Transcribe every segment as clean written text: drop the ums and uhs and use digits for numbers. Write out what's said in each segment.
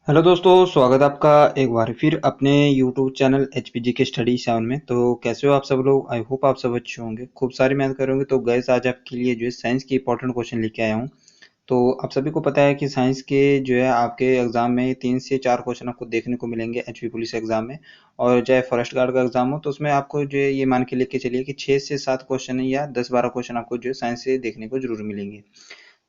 Hello दोस्तों, स्वागत है आपका एक बार फिर अपने यूट्यूब चैनल एचपीजी के स्टडी 7 में। तो कैसे हो आप सब लोग? आई होप आप सब अच्छे होंगे, खूब सारी मेहनत करोगे। तो गैस आज आपके लिए जो है साइंस के इंपॉर्टेंट क्वेश्चन लेके आया हूँ। तो आप सभी को पता है कि साइंस के जो है आपके एग्जाम में 3 से 4 क्वेश्चन आपको देखने को मिलेंगे एचपी पुलिस एग्जाम में। और चाहे फॉरेस्ट गार्ड का एग्जाम हो तो उसमें आपको जो है ये मान के लेके चलिए कि 6 से 7 क्वेश्चन या 10-12 क्वेश्चन आपको जो है साइंस से देखने को जरूर मिलेंगे।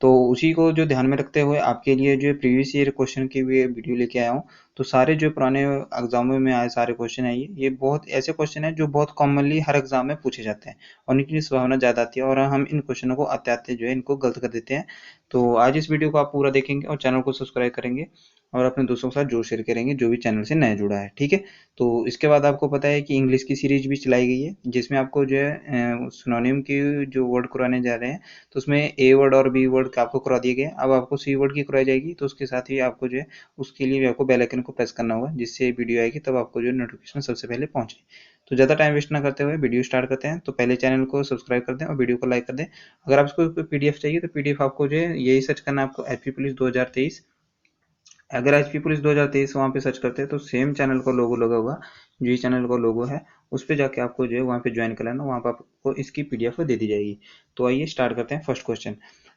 तो उसी को जो ध्यान में रखते हुए आपके लिए जो प्रीवियस ईयर क्वेश्चन की भी वीडियो लेके आया हूँ। तो सारे जो पुराने एग्जामों में आए सारे क्वेश्चन है, ये बहुत ऐसे क्वेश्चन है जो बहुत कॉमनली हर एग्जाम में पूछे जाते हैं और इनकी संभावना ज़्यादा आती है और हम इन क्वेश्चनों को आते आते जो है इनको गलत कर देते हैं। तो आज इस वीडियो को आप पूरा देखेंगे और चैनल को सब्सक्राइब करेंगे और अपने दोस्तों के साथ जरूर शेयर करेंगे जो भी चैनल से नया जुड़ा है, ठीक है। तो इसके बाद आपको पता है कि इंग्लिश की सीरीज भी चलाई गई है जिसमें आपको जो है सिनोनिम की जो वर्ड करवाने जा रहे हैं। तो उसमें ए वर्ड और बी वर्ड का आपको करवा दिए गए, अब आपको सी वर्ड की करवाई जाएगी। तो उसके साथ ही आपको जो है उसके लिए भी आपको बेल आइकन को प्रेस करना होगा जिससे वीडियो आएगी तब आपको जो नोटिफिकेशन सबसे पहले पहुंचे। तो ज़्यादा टाइम वेस्ट ना करते हुए वीडियो स्टार्ट करते हैं। तो पहले चैनल को सब्सक्राइब कर दें और वीडियो को लाइक कर दें। अगर आपको कोई पीडीएफ चाहिए तो पीडीएफ आपको जो है यही सर्च करना है, आपको एचपी पुलिस 2023। अगर एचपी पुलिस 2023 वहाँ पे सर्च करते हैं तो सेम चैनल का लोगो लगा होगा, जो ये चैनल का लोगो है उस पर जाके आपको जो है वहाँ पे ज्वाइन कर लेना, वहाँ पर आपको इसकी पीडीएफ दे दी जाएगी। तो आइए स्टार्ट करते हैं फर्स्ट क्वेश्चन।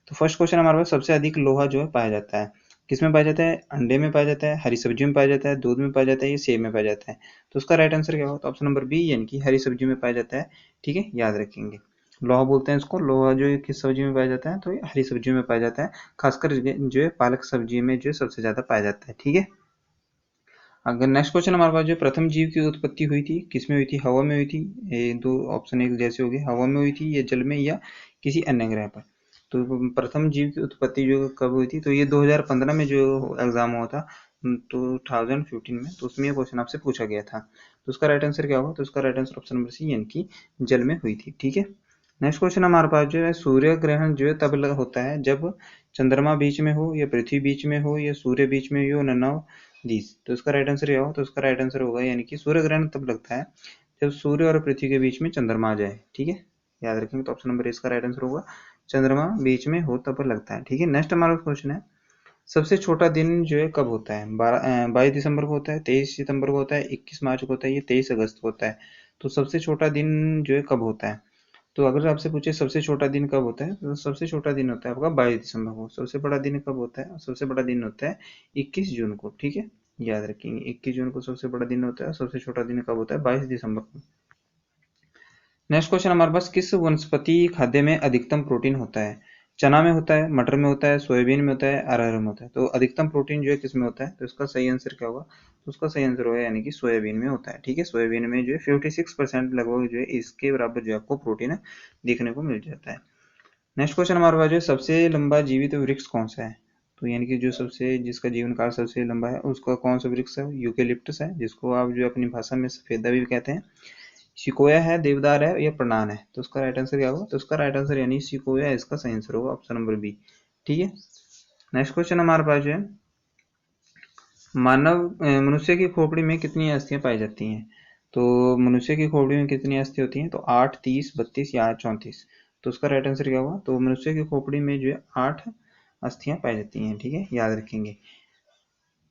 तो फर्स्ट क्वेश्चन हमारे पास सबसे अधिक लोहा जो है पाया जाता है, किसमें पाया जाता है? अंडे में पाया जाता है, हरी सब्जी में पाया जाता है, दूध में पाया जाता है, ये सेब में पाया जाता है। तो उसका राइट आंसर क्या होगा? तो ऑप्शन नंबर बी यानी कि हरी सब्जी में पाया जाता है, ठीक है, याद रखेंगे। लोहा बोलते हैं इसको, लोहा जो है किस सब्जी में पाया जाता है? तो ये हरी सब्जी में पाया जाता है, खासकर जो है पालक सब्जी में जो है सबसे ज्यादा पाया जाता है, ठीक है। अगर नेक्स्ट क्वेश्चन हमारे पास जो प्रथम जीव की उत्पत्ति हुई थी किसमें हुई थी? हवा में हुई थी। ये दो ऑप्शन एक जैसे हो गए, हवा में हुई थी या जल में या किसी अन्य ग्रह पर। तो प्रथम जीव की उत्पत्ति जो कब हुई थी? तो ये 2015 में जो एग्जाम हुआ था, 2015 में, तो उसमें ये क्वेश्चन आपसे पूछा गया था। तो उसका राइट आंसर क्या होगा? तो उसका right answer option number C यानी कि जल में हुई थी, ठीक है। नेक्स्ट क्वेश्चन हमारे पास जो है सूर्य ग्रहण जो है तब होता है जब चंद्रमा बीच में हो या पृथ्वी बीच में हो या सूर्य बीच में हो, नन ऑफ दीज। तो इसका राइट आंसर क्या होगा? तो उसका राइट आंसर होगा यानी कि सूर्य ग्रहण तब लगता है जब सूर्य और पृथ्वी के बीच में चंद्रमा आ जाए, ठीक है, याद रखेंगे। तो ऑप्शन नंबर इसका राइट आंसर होगा चंद्रमा बीच में हो तब लगता है, ठीक है। नेक्स्ट हमारा क्वेश्चन है सबसे छोटा दिन जो है कब होता है? 22 दिसंबर को होता है, 23 सितंबर को होता है, 21 मार्च को होता है, ये 23 अगस्त को होता है। तो सबसे छोटा दिन जो है कब होता है? तो अगर आपसे पूछे सबसे छोटा दिन कब होता है तो सबसे छोटा दिन होता है आपका 22 दिसंबर को। सबसे बड़ा दिन कब होता है? सबसे बड़ा दिन होता है 21 जून को, ठीक है, याद रखेंगे 21 जून को सबसे बड़ा दिन होता है। सबसे छोटा दिन कब होता है? 22 दिसंबर को। नेक्स्ट क्वेश्चन हमारे पास किस वनस्पति खाद्य में अधिकतम प्रोटीन होता है? चना में होता है, मटर में होता है, सोयाबीन में होता है, अरहर में होता है। तो अधिकतम प्रोटीन जो है किस में होता है? तो इसका सही आंसर क्या होगा? तो उसका सही आंसर होगा यानी कि सोयाबीन में होता है, ठीक है। सोयाबीन में जो है 56% लगभग जो है इसके बराबर जो है आपको प्रोटीन देखने को मिल जाता है। नेक्स्ट क्वेश्चन हमारे पास जो सबसे लंबा जीवित वृक्ष कौन सा है? तो यानी कि जो सबसे जिसका जीवन काल सबसे लंबा है उसका कौन सा वृक्ष है? यूकेलिप्टस है, जिसको आप जो अपनी भाषा में सफेदा भी कहते हैं। सिकोया है, देवदार है या प्रनान है। तो उसका राइट आंसर क्या होगा? तो उसका राइट आंसर यानी सिकोया इसका सही आंसर होगा, ऑप्शन नंबर बी, ठीक है। नेक्स्ट क्वेश्चन हमारे पास जो है मनुष्य की खोपड़ी में कितनी अस्थियां पाई जाती हैं? तो मनुष्य की खोपड़ी में कितनी अस्थि होती हैं? तो 8, 30, 32 या 34। तो उसका राइट आंसर क्या होगा? तो मनुष्य की खोपड़ी में जो है 8 अस्थियां पाई जाती हैं, ठीक है, याद रखेंगे।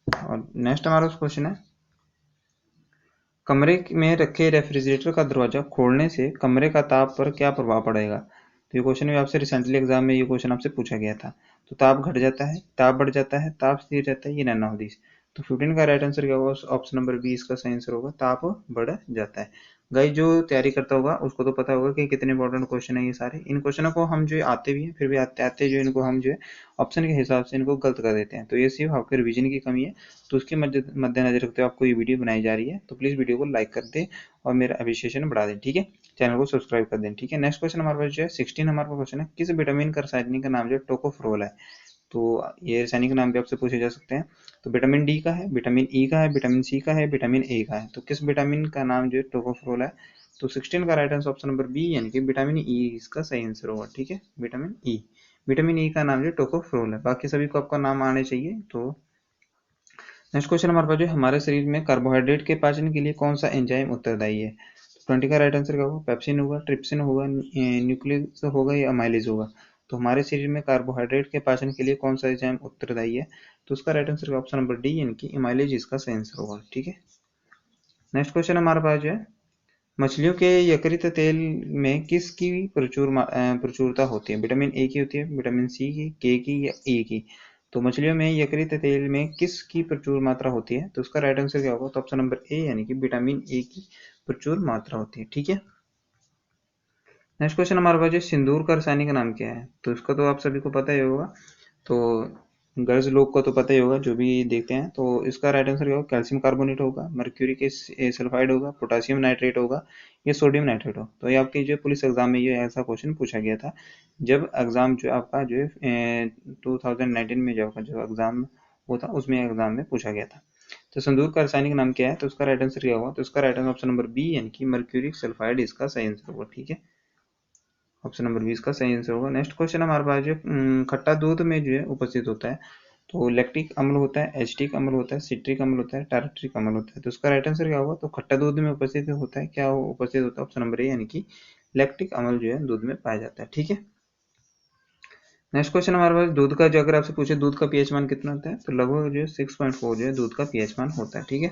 और नेक्स्ट हमारा क्वेश्चन है कमरे में रखे रेफ्रिजरेटर का दरवाजा खोलने से कमरे का ताप पर क्या प्रभाव पड़ेगा? तो ये क्वेश्चन भी आपसे रिसेंटली एग्जाम में ये क्वेश्चन आपसे पूछा गया था। तो ताप घट जाता है, ताप बढ़ जाता है, ताप स्थिर रहता है, ये नैन ऑफ दिस। तो 15 का राइट आंसर क्या होगा? ऑप्शन नंबर बी इसका सही आंसर होगा, ताप बढ़ जाता है। गाइस जो तैयारी करता होगा उसको तो पता होगा कि कितने इंपॉर्टेंट क्वेश्चन है ये सारे। इन क्वेश्चनों को हम जो आते भी हैं फिर भी आते आते जो इनको हम जो है ऑप्शन के हिसाब से इनको गलत कर देते हैं। तो ये सिर्फ आपके रिवीजन की कमी है। तो उसके मद्देनजर रखते हुए आपको ये वीडियो बनाई जा रही है। तो प्लीज़ वीडियो को लाइक कर दें और मेरा अप्रिशिएशन बढ़ा दें, ठीक है। चैनल को सब्सक्राइब कर दें, ठीक है। नेक्स्ट क्वेश्चन हमारे पास जो है 16 हमारे पास क्वेश्चन है किस विटामिन का रासायनिक का नाम जो है टोकोफेरोल है? तो ये रासायनिक नाम भी आपसे पूछे जा सकते हैं। तो विटामिन डी का है, विटामिन ई का है, विटामिन सी का है, विटामिन ए का है। तो किस विटामिन का नाम जो है टोकोफेरोल है? तो 16 का right answer option number B यानी कि विटामिन ई इसका सही आंसर होगा, ठीक है, विटामिन ई। विटामिन ई का नाम जो टोकोफेरोल है, बाकी सभी को आपका नाम आने चाहिए। तो नेक्स्ट क्वेश्चन हमारे पास जो हमारे शरीर में कार्बोहाइड्रेट के पाचन के लिए कौन सा एंजाइम उत्तरदायी है? 20 का राइट आंसर क्या होगा? पेप्सिन होगा, ट्रिप्सिन होगा, न्यूक्लियस होगा या अमाइलेज होगा। तो हमारे शरीर में कार्बोहाइड्रेट के पाचन के लिए कौन सा एंजाइम उत्तरदायी है? तो उसका right answer option number D यानी कि एमाइलेज इसका सही आंसर होगा। ठीक है, नेक्स्ट क्वेश्चन हमारे पास जो है, मछलियों के यकृत तेल में किसकी प्रचुरता होती है? विटामिन ए की होती है, विटामिन सी की, के की या ए की? तो मछलियों में यकृत तेल में किसकी प्रचुर मात्रा होती है? तो उसका राइट आंसर क्या होगा? तो ऑप्शन नंबर ए यानी कि विटामिन ए की प्रचुर मात्रा होती है। ठीक है, नेक्स्ट क्वेश्चन हमारे पास है, सिंदूर का रासायनिक नाम क्या है? तो इसका तो आप सभी को पता ही होगा, तो गर्ल्स लोग को तो पता ही होगा जो भी देखते हैं। तो इसका राइट आंसर क्या होगा? कैल्शियम कार्बोनेट होगा, मर्क्यूरिक सल्फाइड होगा, पोटासियम नाइट्रेट होगा, या सोडियम नाइट्रेट हो। तो ये आपके जो पुलिस एग्जाम में ये ऐसा क्वेश्चन पूछा गया था, जब एग्जाम जो आपका जो है 2019 में जो एग्जाम वो था उसमें एग्जाम में पूछा गया था। तो सिंदूर का रासायनिक नाम क्या है? तो उसका राइट आंसर क्या होगा? तो उसका right answer option number B यानी कि मर्क्यूरिक सल्फाइड इसका सही आंसर होगा। ठीक है, ऑप्शन नंबर 20 का सही आंसर होगा। नेक्स्ट क्वेश्चन हमारे पास जो खट्टा दूध में जो है उपस्थित होता है, तो लैक्टिक अम्ल होता है, एसिटिक अम्ल होता है, सिट्रिक अम्ल होता है, टार्ट्रिक अम्ल होता है। तो उसका राइट आंसर क्या होगा? तो खट्टा दूध में उपस्थित होता है, क्या उपस्थित होता है? ऑप्शन नंबर ए यानी कि लैक्टिक अम्ल जो है दूध में पाया जाता है। ठीक है, नेक्स्ट क्वेश्चन हमारे पास, दूध का जो अगर आपसे पूछे दूध का पीएच मान कितना होता है, तो लगभग जो है 6.4 जो है दूध का पीएच मान होता है। ठीक है,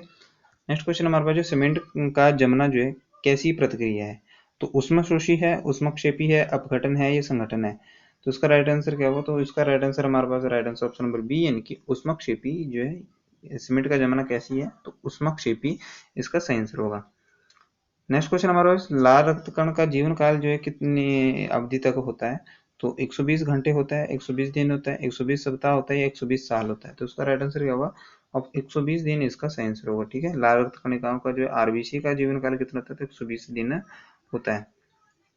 नेक्स्ट क्वेश्चन हमारे पास जो सीमेंट का जमना जो है कैसी प्रतिक्रिया है? तो उष्मशोषी है, उष्मक्षेपी है, अपघटन है, या संगठन है? तो इसका राइट आंसर क्या होगा? तो इसका राइट आंसर हमारे पास right answer option number B यानी कि उष्मक्षेपी जो है सीमेंट का जमना कैसी है? तो उष्मक्षेपी इसका सही आंसर होगा। नेक्स्ट क्वेश्चन हमारे पास, लाल रक्त कण का जीवन काल जो है कितनी अवधि तक होता है? तो 120 घंटे होता है, 120 दिन होता है, 120 सप्ताह होता है, या 120 साल होता है? तो उसका राइट आंसर क्या होगा? अब 120 दिन इसका सही आंसर होगा। ठीक है, लाल रक्त कणिकाओं का जो आरबीसी का जीवन काल कितना होता है? तो 120 दिन होता है।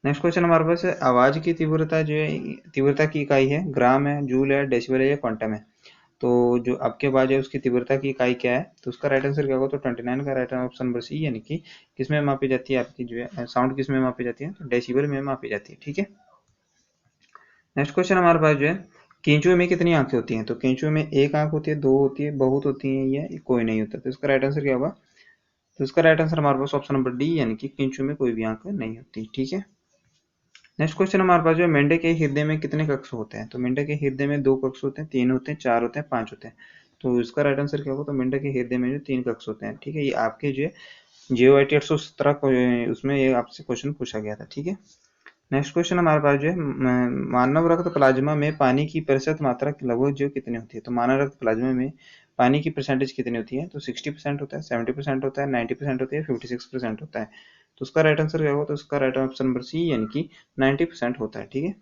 नेक्स्ट क्वेश्चन हमारे पास है, आवाज की तीव्रता जो है तीव्रता की इकाई है, ग्राम है, जूल है, डेसिबल है, या क्वांटम है? तो जो आपके आवाज है उसकी तीव्रता की इकाई क्या है? तो उसका राइट आंसर क्या होगा? तो 29 का राइट ऑप्शन नंबर सी यानी कि किसमें मापी जाती है आपकी जो है साउंड किसमें मापी जाती है? तो डेसिबल में मापी जाती है। ठीक है, नेक्स्ट क्वेश्चन हमारे पास जो है, केंचुए में कितनी आंखें होती हैं? तो केंचुए में एक आंख होती है, दो होती है, बहुत होती है, या कोई नहीं होता? तो इसका राइट आंसर क्या होगा? तो इसका राइट आंसर हमारे पास ऑप्शन नंबर डी यानी कि केंचुए में कोई भी आंख नहीं होती। ठीक है, नेक्स्ट क्वेश्चन हमारे पास जो है, मेंढक के हृदय में कितने कक्ष होते हैं? तो मेंढक के हृदय में 2 कक्ष होते हैं, 3 होते हैं, 4 होते हैं, 5 होते हैं? तो इसका राइट आंसर क्या होगा? तो मेंढक के हृदय में जो 3 कक्ष होते हैं। ठीक है, ये आपके जो JOIT 817 उसमें ये आपसे क्वेश्चन पूछा गया था। ठीक है, नेक्स्ट क्वेश्चन हमारे पास जो है, मानव रक्त प्लाज्मा में पानी की प्रतिशत मात्रा लगभग जो कितनी होती है? तो मानव रक्त प्लाज्मा में पानी की परसेंटेज कितनी होती है? तो 60% होता है, 70% होता है, 90% होती है, 56% होता है? तो उसका राइट आंसर क्या होगा? तो उसका राइट ऑप्शन नंबर सी यानी कि 90% होता है। ठीक है,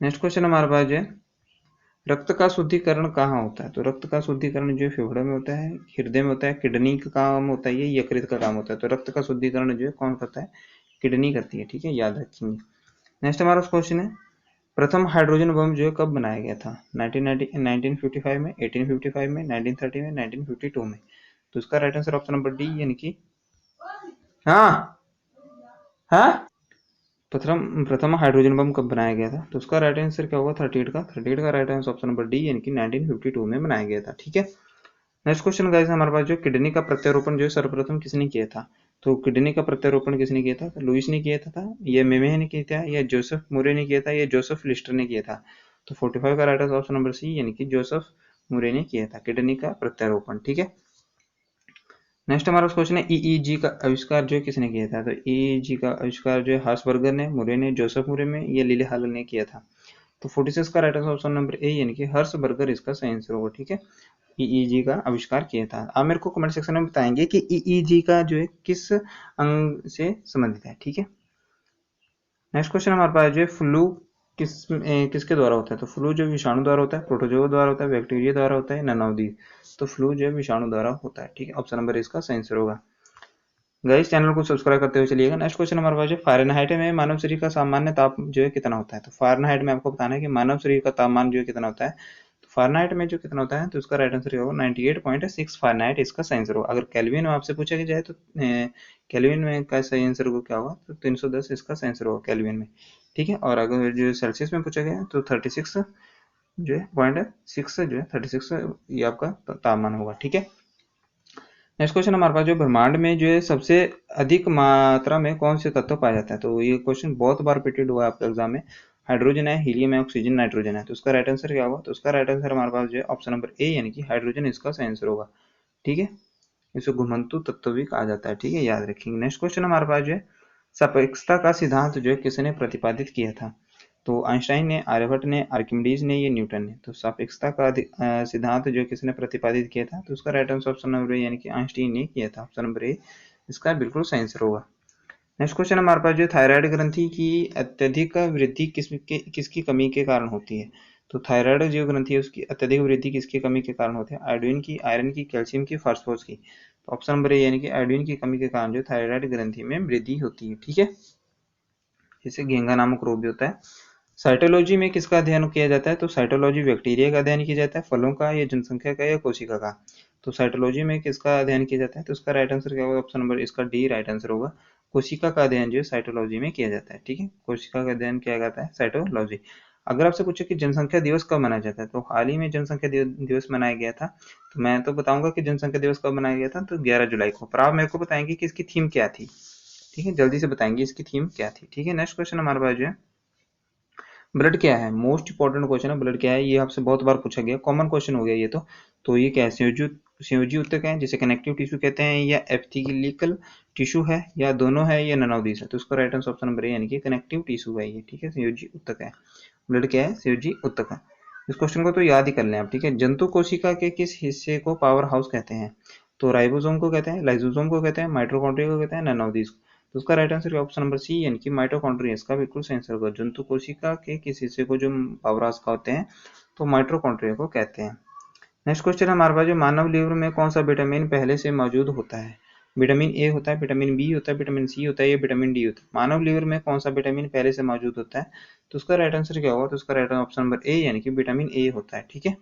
नेक्स्ट क्वेश्चन हमारे पास जो है, रक्त का शुद्धिकरण कहाँ होता है? तो रक्त का शुद्धिकरण जो फेफड़े में होता है, हृदय में होता है, किडनी का काम होता है, ये यकृत का काम होता है? तो रक्त का शुद्धिकरण जो है कौन करता है? किडनी करती है। ठीक है, याद रखेंगे। नेक्स्ट हमारा क्वेश्चन है, प्रथम हाइड्रोजन बम जो है कब बनाया गया था? 1955 में, 1855 में, 1930 में, 1952 में? तो इसका right answer option number D यानी कि हाँ हाँ प्रथम प्रथम हाइड्रोजन बम कब बनाया गया था? तो उसका राइट आंसर क्या होगा? 38 का right answer option number D यानी कि 1952 में बनाया गया था। ठीक है, नेक्स्ट क्वेश्चन गाइस हमारे पास जो किडनी का प्रत्यारोपण जो सर्वप्रथम किसने किया था? तो किडनी का प्रत्यारोपण किसने किया था? तो लुइस ने किया था, या मेमे ने किया था, या जोसेफ मुरे ने किया था, या जोसेफ लिस्टर ने किया था? तो 45 का right answer option number C यानी कि जोसेफ मुरे ने किया था किडनी का प्रत्यारोपण। ठीक है, नेक्स्ट हमारा क्वेश्चन है, ईईजी का आविष्कार जो किसने किया था? तो ईईजी का आविष्कार जो है हर्षबर्गर ने, मुरे ने, जोसेफ मुरे में, या लिली हालन ने किया था? तो 46 का right answer option number A यानी कि हर्षबर्गर इसका सही आंसर होगा। ठीक है, ईईजी का आविष्कार किया था। आप मेरे को कमेंट सेक्शन में बताएंगे कि ईईजी का जो है किस अंग से संबंधित है। ठीक है, नेक्स्ट क्वेश्चन हमारे पास जो है, फ्लू किसके द्वारा होता है? तो फ्लू जो विषाणु द्वारा होता है, प्रोटोजोआ द्वारा होता है, बैक्टीरिया द्वारा होता है, ननौदी? तो फ्लू जो है विषाणु द्वारा होता है। ठीक है, ऑप्शन नंबर इसका सही आंसर होगा। गाइस चैनल को सब्सक्राइब करते हुए चलिएगा। नेक्स्ट क्वेश्चन हमारे पास है, फ़ारेनहाइट में मानव शरीर का सामान्य ताप जो है कितना होता है? तो फ़ारेनहाइट में आपको बताना है कि मानव शरीर का तापमान जो है कितना होता है। तो फ़ारेनहाइट में जो कितना होता है, तो उसका राइट आंसर क्या होगा? 98.6 फ़ारेनहाइट इसका सही आंसर होगा। अगर केल्विन में आपसे पूछा जाए तो केल्विन में का सही आंसर होगा क्या होगा? तो 310 इसका सही आंसर होगा केल्विन में। ठीक है, और अगर जो सेल्सियस में पूछा गया तो 36 जो है .6 जो है 36 ये आपका तापमान होगा। ठीक है, नेक्स्ट क्वेश्चन हमारे पास जो ब्रह्मांड में जो है सबसे अधिक मात्रा में कौन से तत्व पाया जाता है? तो ये क्वेश्चन बहुत बार रिपीटेड हुआ है आपके एग्जाम में। हाइड्रोजन है, हीलियम है, ऑक्सीजन, नाइट्रोजन है। तो उसका राइट आंसर क्या होगा? तो उसका राइट आंसर हमारे पास जो है ऑप्शन नंबर ए यानी कि हाइड्रोजन इसका सही आंसर होगा। ठीक है, इसे घुमंतु तत्व भी कहा जाता है। ठीक है, याद रखेंगे। नेक्स्ट क्वेश्चन हमारे पास जो है सापेक्षता का सिद्धांत जो है किसने प्रतिपादित किया था? तो आइंस्टाइन ने, आर्यभट्ट ने, आर्किमिडीज ने, या न्यूटन ने? तो सापेक्षता का सिद्धांत जो किसने प्रतिपादित किया था? तो उसका right answer option number A यानी कि आइंस्टाइन ने किया था। ऑप्शन नंबर ए इसका बिल्कुल सही आंसर होगा। नेक्स्ट क्वेश्चन हमारे पास जो थायराइड ग्रंथि की अत्यधिक वृद्धि किसकी कमी के कारण होती है? तो थायराइड जो ग्रंथि है उसकी अत्यधिक वृद्धि किसकी कमी के कारण होती है? आयोडीन की, आयरन की, कैल्शियम की, फास्फोरस की? तो ऑप्शन नंबर ए यानी कि आयोडीन की कमी के कारण जो थायराइड ग्रंथि में वृद्धि होती है। ठीक है, जिसे घेंगा नामक रोग भी होता है। साइटोलॉजी में किसका अध्ययन किया जाता है? तो साइटोलॉजी बैक्टीरिया का अध्ययन किया जाता है, फलों का, या जनसंख्या का, या कोशिका का? तो साइटोलॉजी में किसका अध्ययन किया जाता है? तो इसका राइट आंसर क्या होगा? ऑप्शन नंबर इसका डी राइट आंसर होगा। कोशिका का अध्ययन जो है साइटोलॉजी में किया जाता है। ठीक है, कोशिका का अध्ययन किया जाता है साइटोलॉजी। अगर आपसे पूछे कि जनसंख्या दिवस कब मनाया जाता है, तो हाल ही में जनसंख्या दिवस मनाया गया था। तो मैं तो बताऊंगा कि जनसंख्या दिवस कब मनाया गया था, तो 11 जुलाई को। पर आप मेरे को बताएंगे कि इसकी थीम क्या थी। ठीक है, जल्दी से बताएंगे इसकी थीम क्या थी। ठीक है, नेक्स्ट क्वेश्चन हमारे पास जो है ब्लड क्या है? मोस्ट इंपॉर्टेंट क्वेश्चन है, ब्लड क्या है? ये आपसे बहुत बार पूछा गया, कॉमन क्वेश्चन हो गया ये तो ये क्या है? संयोजी ऊतक है, जिसे कनेक्टिव टिश्यू कहते हैं, या एपिथेलियल टिश्यू है, या दोनों है, या नन ऑफ दिस है? तो इसका right answer option number A यानी कि कनेक्टिव टिश्यू है ये। ठीक है, संयोजी ऊतक है। ब्लड क्या है? संयोजी ऊतक है। इस क्वेश्चन को तो याद ही कर लें आप। ठीक है, जंतु कोशिका के किस हिस्से को पावर हाउस कहते हैं? तो राइबोसोम को कहते हैं, लाइसोसोम को कहते हैं, माइटोकॉन्ड्रिया को कहते हैं, नन ऑफ दिस? तो उसका right answer option number C यानी कि माइटोकॉन्ड्रिया इसका बिल्कुल सही आंसर होगा। जंतु कोशिका के किस हिस्से को जो पावर हाउस कहते हैं, तो माइटोकॉन्ड्रिया को कहते हैं। नेक्स्ट क्वेश्चन हमारे पास जो मानव लीवर में कौन सा विटामिन पहले से मौजूद होता है? विटामिन ए होता है, विटामिन बी होता है, विटामिन सी होता है, या विटामिन डी होता है? मानव लीवर में कौन सा विटामिन पहले से मौजूद होता है? तो उसका राइट आंसर क्या होगा? तो उसका राइट ऑप्शन नंबर ए यानी कि विटामिन ए होता है। ठीक है,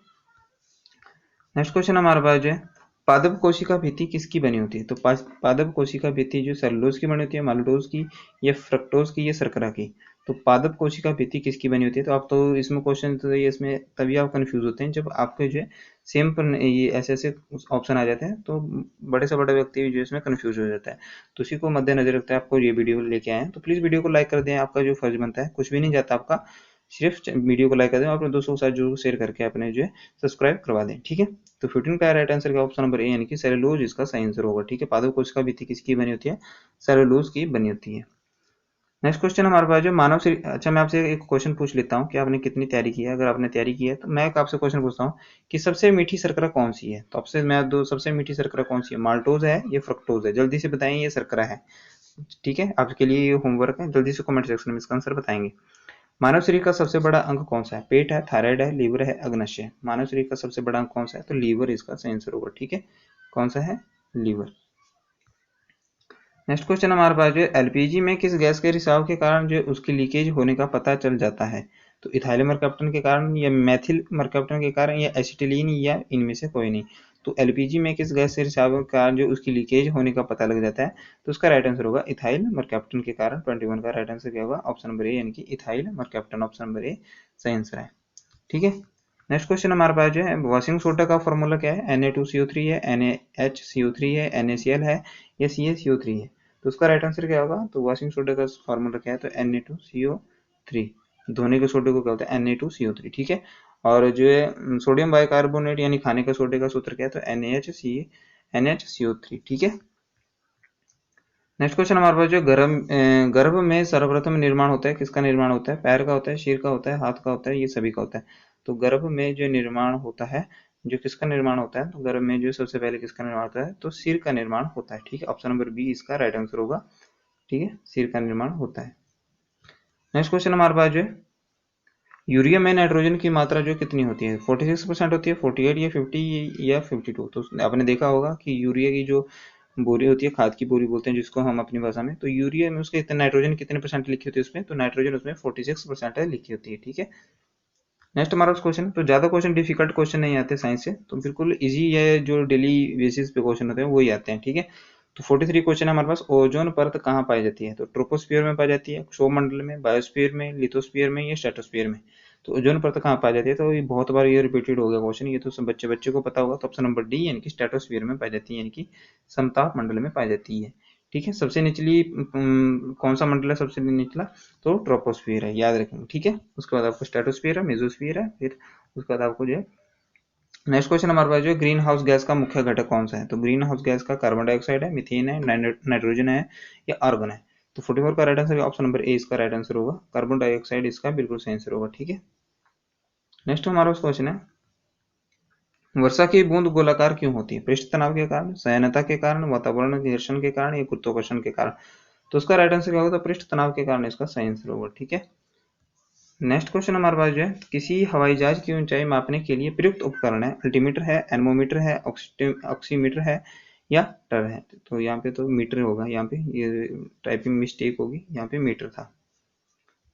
नेक्स्ट क्वेश्चन हमारे पास जो है पादप कोशिका भित्ति किसकी बनी होती है? तो पादप कोशिका भित्ति जो सेलुलोज की बनी होती है, माल्टोज की, या फ्रक्टोज की, या शर्करा की? तो पादप कोशिका भित्ति किसकी बनी होती है? तो आप तो इसमें क्वेश्चन तो ये इसमें तभी आप कंफ्यूज होते हैं जब आपके जो है सेम पर ये ऐसे ऐसे ऑप्शन आ जाते हैं, तो बड़े से बड़ा व्यक्ति भी जो है इसमें कंफ्यूज हो जाता है। तो उसी को मद्देनजर रखते हैं आपको ये वीडियो लेके आए हैं। तो प्लीज वीडियो को लाइक कर दें, आपका जो फर्ज बनता है, कुछ भी नहीं जाता आपका, सिर्फ वीडियो को लाइक कर दें, अपने दोस्तों के साथ जरूर शेयर करके अपने जो है सब्सक्राइब करवा दें। ठीक है, तो 15 का राइट आंसर का ऑप्शन नंबर ए यानी कि सेलुलोज इसका सही आंसर होगा। ठीक है, पादप कोशिका भित्ति किसकी बनी होती है? सेलुलोज की बनी होती है। नेक्स्ट क्वेश्चन हमारे पास जो मानव शरीर, अच्छा मैं आपसे एक क्वेश्चन पूछ लेता हूँ कि आपने कितनी तैयारी की है। अगर आपने तैयारी की है तो मैं एक आपसे क्वेश्चन पूछता हूँ कि सबसे मीठी शर्करा कौन सी है? तो आपसे मैं दो, सबसे मीठी शर्करा कौन सी है? माल्टोज है, ये फ्रक्टोज है? जल्दी से बताएं, ये शर्करा है। ठीक है, आपके लिए ये होमवर्क है, जल्दी से कमेंट सेक्शन में इसका आंसर बताएंगे। मानव शरीर का सबसे बड़ा अंग कौन सा है? पेट है, थायराइड है, लीवर है, अग्नाशय है? मानव शरीर का सबसे बड़ा अंग कौन सा है? तो लीवर इसका सही आंसर होगा। ठीक है, कौन सा है? लीवर। नेक्स्ट क्वेश्चन हमारे पास जो है एलपीजी में किस गैस के रिसाव के कारण जो उसकी लीकेज होने का पता चल जाता है? तो इथाइल मरकैप्टन के कारण, या मेथिल मरकैप्टन के कारण, या एसिटिलीन, या इनमें से कोई नहीं? तो एलपीजी में किस गैस के रिसाव के कारण जो उसकी लीकेज होने का पता लग जाता है? तो उसका राइट आंसर होगा इथाइल मरकैप्टन के कारण। 21 का राइट आंसर क्या होगा? ऑप्शन नंबर ए यानी कि ethyl mercaptan. Option number A सही आंसर है। ठीक है, नेक्स्ट क्वेश्चन हमारे पास जो है वॉशिंग सोडा का फॉर्मूला क्या है? Na2CO3 है, NaHCO3 है, NaCl है, या CaCO3 है? तो उसका राइट आंसर क्या होगा? तो वॉशिंग सोडा का फॉर्मूला क्या है? तो Na2CO3। धोने के सोडे को क्या होता है? Na2CO3। ठीक है, और जो है सोडियम बाइकार्बोनेट यानी खाने का सोडे का सूत्र क्या है? तो NaHCO3। ठीक है, नेक्स्ट क्वेश्चन हमारे पास जो गर्भ में सर्वप्रथम निर्माण होता है, किसका निर्माण होता है? पैर का होता है, सिर का होता है, हाथ का होता है, ये सभी का होता है? तो गर्भ में जो निर्माण होता है, जो किसका निर्माण होता है? तो गर्भ में जो सबसे पहले किसका निर्माण होता है? तो सिर का निर्माण होता है। ठीक है, ऑप्शन नंबर बी इसका राइट आंसर होगा। ठीक है, सिर का निर्माण होता है। नेक्स्ट क्वेश्चन हमारे पास जो है यूरिया में नाइट्रोजन की मात्रा जो कितनी होती है? 46% होती है, 48, या 50, या 52? तो आपने देखा होगा कि यूरिया की जो बोरी होती है, खाद की बोरी बोलते हैं जिसको हम अपनी भाषा में, तो यूरिया में उसके इतने नाइट्रोजन कितने परसेंट लिखी होती है उसमें? तो नाइट्रोजन उसमें 46% है लिखी होती है। ठीक है, नेक्स्ट हमारा क्वेश्चन, तो ज्यादा क्वेश्चन डिफिकल्ट क्वेश्चन नहीं आते साइंस से, तो बिल्कुल इजी ये जो डेली बेसिस पे क्वेश्चन होते हैं वही आते हैं। ठीक है, तो 43 क्वेश्चन हमारे पास, ओजोन परत कहाँ पाई जाती है? तो ट्रोपोस्फियर में पाई जाती है, क्षोभमंडल में, बायोस्फीयर में, लिथोस्फीयर में, या स्ट्रेटोस्फीयर में? तो ओजोन परत कहाँ पाई जाती है? तो ये बहुत बार ये रिपीटेड हो गया क्वेश्चन, ये तो सब बच्चे बच्चे को पता होगा। तो ऑप्शन नंबर डी यानी कि स्ट्रेटोस्फीयर में पाई जाती है, यानी कि समताप मंडल में पाई जाती है। ठीक है। सबसे निचली कौन सा मंडल है सबसे निचला, तो ट्रोपोस्फियर है, याद रखेंगे, ठीक है। उसके बाद आपको स्ट्रेटोस्फियर है, मेसोस्फियर है, फिर उसके बाद आपको जो है नेक्स्ट क्वेश्चन हमारे पास जो है ग्रीन हाउस गैस का मुख्य घटक कौन सा है। तो ग्रीन हाउस गैस का कार्बन डाइऑक्साइड है, मीथेन है, नाइट्रोजन है या आर्गन है। तो 44 का right answer option number A इसका राइट आंसर होगा, कार्बन डाइऑक्साइड इसका बिल्कुल सही आंसर होगा, ठीक है। नेक्स्ट हमारा क्वेश्चन है वर्षा की बूंद गोलाकार क्यों होती है, पृष्ठ तनाव के कारण, सयानता के कारण, वातावरण घर्षण के कारण या गुरुत्वाकर्षण के कारण। तो उसका राइट आंसर क्या होगा, तो पृष्ठ तनाव के कारण इसका सही आंसर होगा, ठीक है। नेक्स्ट क्वेश्चन हमारे पास जो है किसी हवाई जहाज की ऊंचाई मापने के लिए प्रयुक्त उपकरण है, अल्टीमीटर है, एनमोमीटर है, ऑक्सीमीटर है या टर है। तो यहाँ पे तो मीटर होगा, यहाँ पे ये टाइपिंग मिस्टेक होगी, यहाँ पे मीटर था।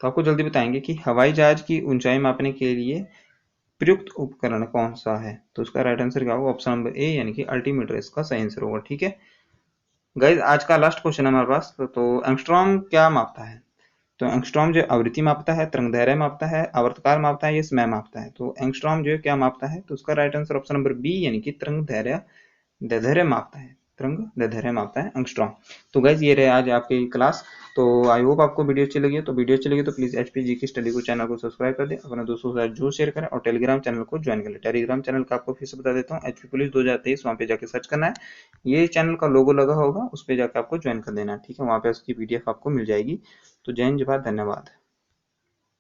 तो आपको जल्दी बताएंगे कि हवाई जहाज की ऊंचाई मापने के लिए प्रयुक्त उपकरण कौन सा है। तो उसका राइट आंसर क्या होगा, ऑप्शन नंबर ए यानी कि अल्टीमीटर इसका सही आंसर होगा, ठीक है। गाइज आज का लास्ट क्वेश्चन है हमारे पास, तो एंगस्ट्रॉम क्या मापता है। तो एंगस्ट्रॉम जो आवृत्ति मापता है, तरंगदैर्घ्य मापता है, आवर्तकाल मापता है, या समय मापता है। तो एंगस्ट्रॉम जो है क्या मापता है, तो उसका right answer option number B यानी कि तरंगदैर्घ्य दैर्ध्य मापता है, तरंग दैर्ध्य मापता है एंगस्ट्रॉम। तो गाइज ये रहे आज आपकी क्लास। तो आई होप आपको वीडियो अच्छी लगी है, तो वीडियो अच्छी लगी तो प्लीज एचपीजी की स्टडी को चैनल को सब्सक्राइब कर दें, अपने दोस्तों के साथ जरूर शेयर करें और टेलीग्राम चैनल को ज्वाइन कर लें। टेलीग्राम चैनल का आपको फिर से बता देता हूँ, एचपी पुलिस 2023, वहाँ पे जाके सर्च करना है, ये चैनल का लोगो लगा होगा, उस पर जाकर आपको ज्वाइन कर देना है, ठीक है। वहाँ पे उसकी पीडीएफ आपको मिल जाएगी। तो जय हिंद, जय भारत, धन्यवाद।